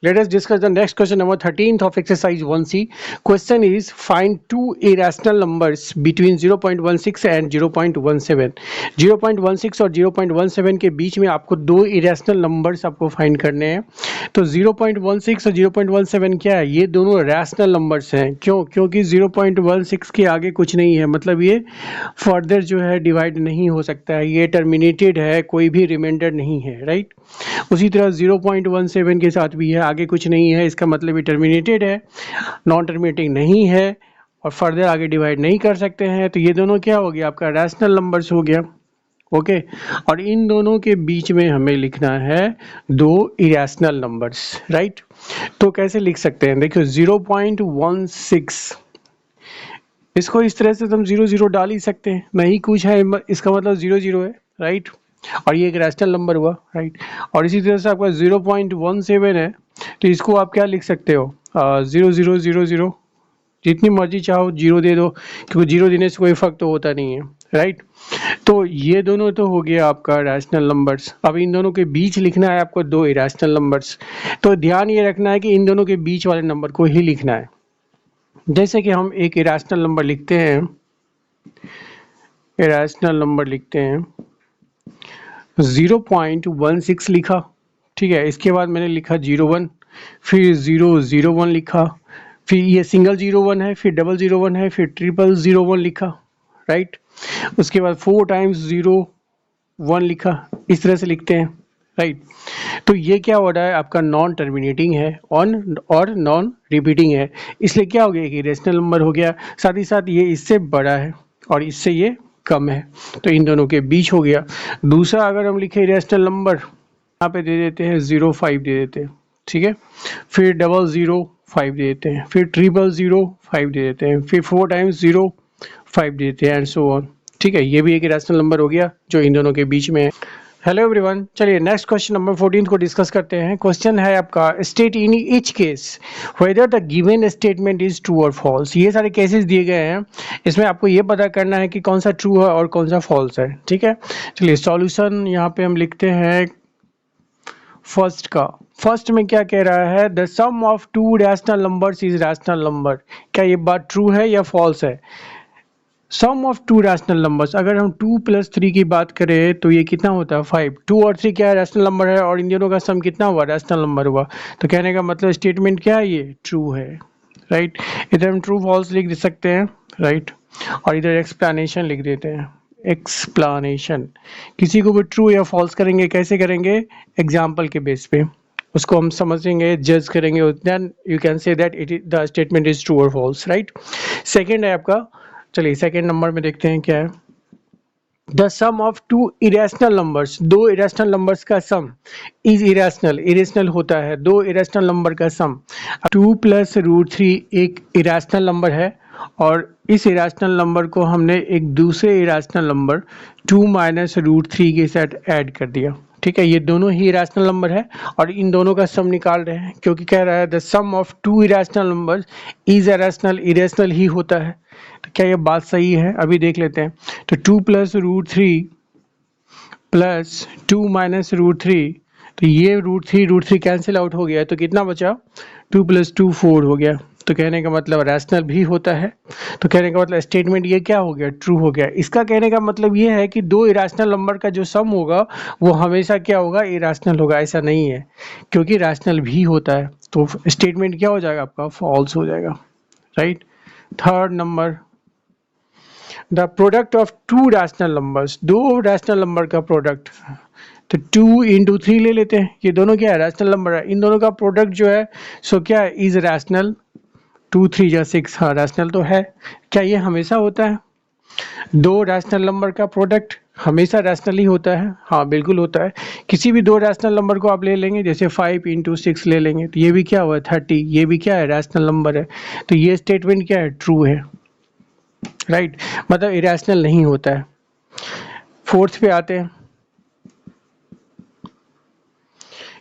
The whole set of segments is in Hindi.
Let us discuss the next question number 13th of exercise 1C. Question is find two irrational numbers between 0.16 and 0.17. 0.16 और 0.17 के बीच में आपको दो irrational numbers आपको find करने हैं. तो 0.16 और 0.17 क्या है? ये दोनों rational numbers हैं. क्यों? क्योंकि 0.16 के आगे कुछ नहीं है, मतलब ये further जो है divide नहीं हो सकता है, ये terminated है, कोई भी remainder नहीं है, right? उसी तरह 0.17 के साथ भी है, आगे कुछ नहीं है, इसका मतलब ये टर्मिनेटेड है, नॉन टर्मिनेटिंग नहीं है और फर्दर आगे डिवाइड नहीं कर सकते हैं. तो ये दोनों क्या हो गया? आपका रैशनल नंबर्स हो गया. ओके और इन दोनों के बीच में हमें लिखना है दो इरेशनल नंबर्स, राइट? तो कैसे लिख सकते हैं? देखियो 0.16 इसको इस तरह से हम 0 डाल ही सकते हैं, नहीं कुछ है इसका मतलब 0 है, राइट? और ये एक रैशनल नंबर हुआ, राइट? और इसी तरह से आपका 0.17 है, तो इसको आप क्या लिख सकते हो? 0 जितनी मर्जी चाहो 0 दे दो, क्योंकि 0 देने से कोई फर्क तो होता नहीं है, राइट? तो ये दोनों तो हो गया आपका रैशनल नंबर्स. अब इन दोनों के बीच लिखना है आपको दो इरेशनल नंबर्स. तो ध्यान ये रखना है कि इन दोनों के बीच वाले नंबर को ही लिखना है. जैसे कि हम एक इरेशनल नंबर लिखते हैं, इरेशनल नंबर लिखते हैं 0.16 लिखा, ठीक है? इसके बाद मैंने लिखा 01, फिर 001 लिखा, फिर ये सिंगल 01 है, फिर डबल 01 है, फिर ट्रिपल 01 लिखा, राइट? उसके बाद 4 टाइम्स 01 लिखा, इस तरह से लिखते हैं, राइट? तो ये क्या हो रहा है? आपका नॉन टर्मिनेटिंग है ऑन और नॉन रिपीटिंग है, इसलिए क्या हो गया? एक इरेशनल नंबर हो गया. साथ ही साथ ये इससे बड़ा है और इससे ये कम है, तो इन दोनों के बीच हो गया. दूसरा अगर हम लिखे इरेशनल नंबर, यहाँ पे दे देते हैं 05 दे देते हैं, ठीक है? फिर 005 दे देते हैं, फिर 005 दे देते हैं, फिर 4 टाइम्स 05 दे देते हैं एंड सो ऑन, ठीक है? ये भी एक इरेशनल नंबर हो गया जो इन दोनों के बीच में है. हेलो एवरीवन, चलिए नेक्स्ट क्वेश्चन नंबर 14 को डिस्कस करते हैं. क्वेश्चन है आपका state in each case whether the given statement is true और फॉल्स. ये सारे केसेस दिए गए हैं, इसमें आपको ये पता करना है कि कौन सा ट्रू है और कौन सा फॉल्स है, ठीक है? चलिए सॉल्यूशन यहाँ पे हम लिखते हैं फर्स्ट का. फर्स्ट में क्या कह रहा है? The sum of two rational numbers is rational number. क्या ये बात ट्रू है या फॉल्स है? Sum of two rational numbers, अगर हम 2 + 3 की बात करें तो ये कितना होता है? 5. 2 और 3 क्या है? रैशनल नंबर है और इन दोनों का सम कितना हुआ? रैशनल नंबर हुआ. तो कहने का मतलब स्टेटमेंट क्या है? ये ट्रू है, राइट? इधर हम ट्रू फॉल्स लिख दे सकते हैं, राइट? और इधर एक्सप्लेनेशन लिख देते हैं, एक्सप्लेनेशन. किसी को भी ट्रू या फॉल्स करेंगे, कैसे करेंगे? एग्जाम्पल के बेस पे उसको हम समझेंगे, जज करेंगे, then you can say that it the statement is true और फॉल्स, राइट? सेकेंड है आपका, चलिए सेकेंड नंबर में देखते हैं क्या है. The sum of two irrational numbers, दो इरेशनल नंबर्स का सम इज इरेशनल, इरेशनल होता है. दो इरेशनल नंबर का सम 2 + √3 एक इरेशनल नंबर है और इस इरेशनल नंबर को हमने एक दूसरे इरेशनल नंबर 2 - √3 के साथ ऐड कर दिया, ठीक है? ये दोनों ही इरेशनल नंबर है और इन दोनों का सम निकाल रहे हैं, क्योंकि कह रहा है the sum of two irrational numbers is irrational, irrational ही होता है. तो क्या ये बात सही है? अभी देख लेते हैं. तो 2 + √3 + 2 - √3, तो ये √3 कैंसिल आउट हो गया, तो कितना बचा? 2 + 2 4 हो गया. तो कहने का मतलब रैशनल भी होता है. तो कहने का मतलब स्टेटमेंट ये क्या हो गया? ट्रू हो गया. इसका कहने का मतलब ये है कि दो इरेशनल नंबर का जो सम होगा वो हमेशा क्या होगा? इरेशनल होगा. ऐसा नहीं है, क्योंकि रैशनल भी होता है. तो स्टेटमेंट क्या हो जाएगा आपका? फॉल्स हो जाएगा, right? Third number, the product of two rational numbers, दो रैशनल नंबर का प्रोडक्ट. तो 2 × 3 ले लेते हैं, ये दोनों क्या है? रैशनल नंबर है. इन दोनों का प्रोडक्ट जो है सो क्या है? Is rational. 2 3 × 6, हाँ रैशनल तो है. क्या ये हमेशा होता है? दो रैशनल नंबर का प्रोडक्ट हमेशा रैशनल ही होता है? हाँ बिल्कुल होता है. किसी भी दो रैशनल नंबर को आप ले लेंगे, जैसे 5 × 6 ले लेंगे, तो ये भी क्या हुआ? 30. ये भी क्या है? रैशनल नंबर है. तो ये स्टेटमेंट क्या है? ट्रू है, राइट? मतलब इरेशनल नहीं होता है. फोर्थ पे आते हैं,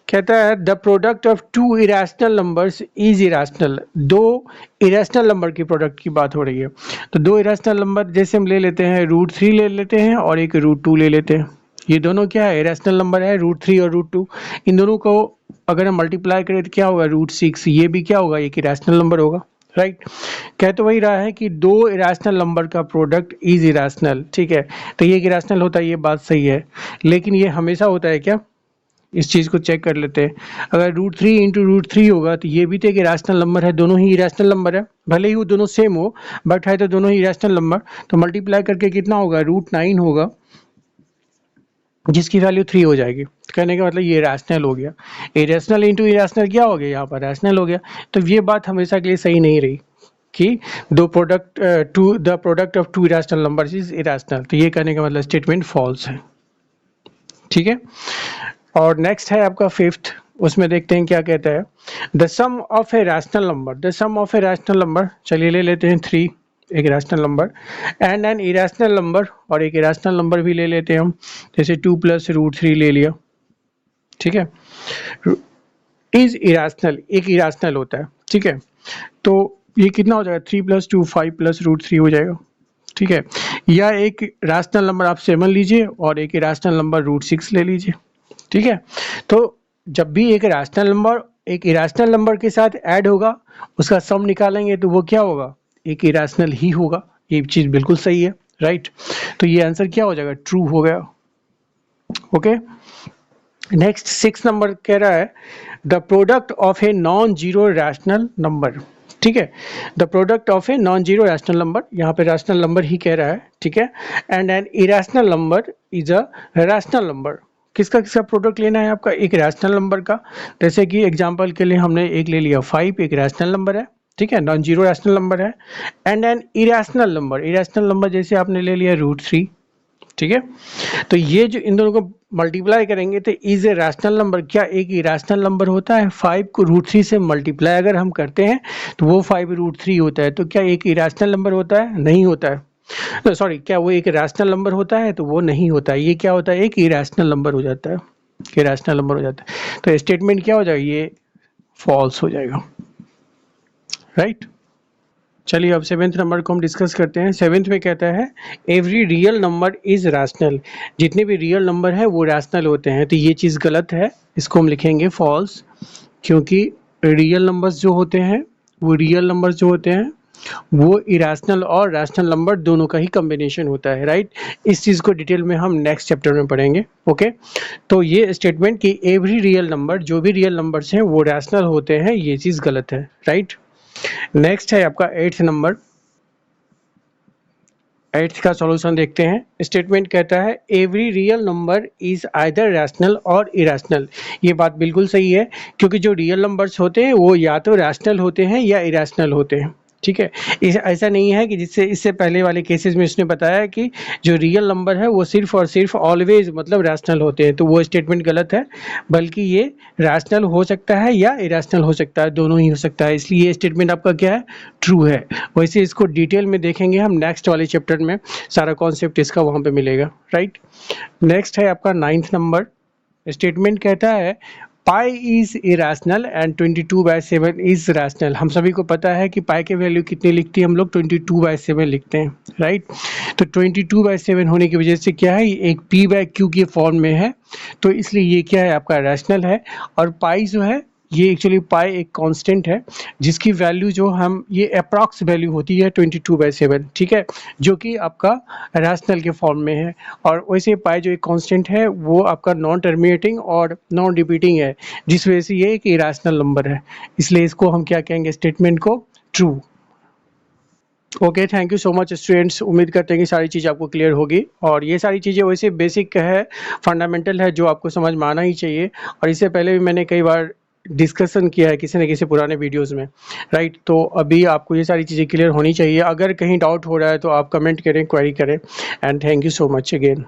कहता है the product of two irrational numbers is irrational. दो इरेशनल नंबर की प्रोडक्ट की बात हो रही है. तो दो इरेशनल नंबर जैसे हम ले लेते हैं, √3 ले लेते हैं और एक √2 ले लेते हैं, ये दोनों क्या है, इरेशनल नंबर है, √3 और √2। इन दोनों को अगर हम मल्टीप्लाई करें तो क्या होगा, √6। ये भी क्या होगा, एक इरेशनल नंबर होगा, राइट। कह तो वही रहा है कि दो इरेशनल नंबर का प्रोडक्ट इज इरेशनल, ठीक है। तो ये एक इरेशनल होता है, ये बात सही है, लेकिन ये हमेशा होता है क्या, इस चीज़ को चेक कर लेते हैं। अगर √3 इंटू √3 होगा तो ये भी तो एक इरेशनल नंबर है, दोनों ही इरेशनल नंबर है, भले ही वो दोनों सेम हो बट है तो दोनों ही इरेशनल नंबर। तो मल्टीप्लाई करके कितना होगा, √9 होगा, जिसकी वैल्यू 3 हो जाएगी। कहने का मतलब ये रैशनल हो गया, इरेशनल इंटू इरेशनल क्या हो गया, यहाँ पर रैशनल हो गया। तो ये बात हमेशा के लिए सही नहीं रही कि the product of two irrational numbers is irrational. तो ये कहने का मतलब स्टेटमेंट फॉल्स है, ठीक है। और नेक्स्ट है आपका फिफ्थ, उसमें देखते हैं क्या कहता है। The sum of a rational number, the sum of a rational number, चलिए ले लेते हैं 3, एक rational number, and an irrational number, और एक इरेशनल नंबर भी ले लेते हैं हम, जैसे 2 + √3 ले लिया, ठीक है। इज इरेशनल, एक इरेशनल होता है, ठीक है। तो ये कितना हो जाएगा, 3 + 2 5 + √3 हो जाएगा, ठीक है। या एक रैशनल नंबर आप 7 लीजिए और एक इरेशनल नंबर √6 ले लीजिए, ठीक है। तो जब भी एक रैशनल नंबर एक इरेशनल नंबर के साथ ऐड होगा, उसका सम निकालेंगे तो वो क्या होगा, एक इरेशनल ही होगा। ये चीज़ बिल्कुल सही है, राइट। तो ये आंसर क्या हो जाएगा, ट्रू हो गया, ओके। नेक्स्ट 6 नंबर कह रहा है the product of a non zero rational number, ठीक है। The product of a non zero rational number, यहाँ पे रैशनल नंबर ही कह रहा है, ठीक है। And an irrational number is a rational number. किसका किसका प्रोडक्ट लेना है आपका, एक रैशनल नंबर का। जैसे कि एग्जांपल के लिए हमने एक ले लिया 5, एक रैशनल नंबर है, ठीक है, नॉन जीरो रैशनल नंबर है। And an irrational number, irrational number जैसे आपने ले लिया √3, ठीक है। तो ये जो इन दोनों को मल्टीप्लाई करेंगे तो इज ए रैशनल नंबर, क्या एक इरेशनल नंबर होता है। 5 को √3 से मल्टीप्लाई अगर हम करते हैं तो वो 5 √3 होता है, तो क्या एक इरेशनल नंबर होता है, नहीं होता है। तो सॉरी, क्या वो एक रैशनल नंबर होता है, तो वो नहीं होता है। ये क्या होता है, एक इरेशनल नंबर हो जाता है, इरेशनल नंबर हो जाता है। तो स्टेटमेंट क्या हो जाएगा, ये फॉल्स हो जाएगा, राइट। चलिए अब 7th नंबर को हम डिस्कस करते हैं। 7th में कहता है every real number is rational, जितने भी रियल नंबर है वो रैशनल होते हैं। तो ये चीज़ गलत है, इसको हम लिखेंगे फॉल्स, क्योंकि रियल नंबर्स जो होते हैं वो इरेशनल और रैशनल नंबर दोनों का ही कॉम्बिनेशन होता है, राइट। इस चीज़ को डिटेल में हम नेक्स्ट चैप्टर में पढ़ेंगे, ओके। तो ये स्टेटमेंट कि एवरी रियल नंबर, जो भी रियल नंबर्स हैं वो रैशनल होते हैं, ये चीज़ गलत है, राइट। नेक्स्ट है आपका 8th नंबर। 8th का सॉल्यूशन देखते हैं। स्टेटमेंट कहता है every real number is either rational और इरेशनल। ये बात बिल्कुल सही है, क्योंकि जो रियल नंबर्स होते हैं वो या तो रैशनल होते हैं या इरेशनल होते हैं, ठीक है। ऐसा नहीं है कि जिससे इससे पहले वाले केसेस में इसने बताया कि जो रियल नंबर है वो सिर्फ और सिर्फ ऑलवेज मतलब रैशनल होते हैं, तो वो स्टेटमेंट गलत है। बल्कि ये रैशनल हो सकता है या इरेशनल हो सकता है, दोनों ही हो सकता है, इसलिए ये स्टेटमेंट आपका क्या है, ट्रू है। वैसे इसको डिटेल में देखेंगे हम नेक्स्ट वाले चैप्टर में, सारा कॉन्सेप्ट इसका वहाँ पे मिलेगा, राइट। नेक्स्ट है आपका 9th नंबर। स्टेटमेंट कहता है pi is irrational and 22/7 is rational. हम सभी को पता है कि पाई की वैल्यू कितनी लिखती है हम लोग, 22/7 लिखते हैं, राइट। तो 22/7 होने की वजह से क्या है, एक p/q के फॉर्म में है, तो इसलिए ये क्या है आपका रैशनल है। और पाई जो है ये एक्चुअली पाई एक कांस्टेंट है, जिसकी वैल्यू जो हम ये अप्रॉक्स वैल्यू होती है 22/7, ठीक है, जो कि आपका रैशनल के फॉर्म में है। और वैसे पाई जो एक कांस्टेंट है वो आपका नॉन टर्मिनेटिंग और नॉन रिपीटिंग है, जिस वजह से ये एक इरेशनल नंबर है, इसलिए इसको हम क्या कहेंगे, स्टेटमेंट को true. Okay, thank you so much students. उम्मीद करते हैं कि सारी चीज़ आपको क्लियर होगी, और ये सारी चीज़ें वैसे बेसिक है, फंडामेंटल है, जो आपको समझ में आना ही चाहिए। और इससे पहले भी मैंने कई बार डिस्कशन किया है किसी न किसी पुराने वीडियोस में, राइट। तो अभी आपको ये सारी चीज़ें क्लियर होनी चाहिए। अगर कहीं डाउट हो रहा है तो आप कमेंट करें, क्वेरी करें। And thank you so much again.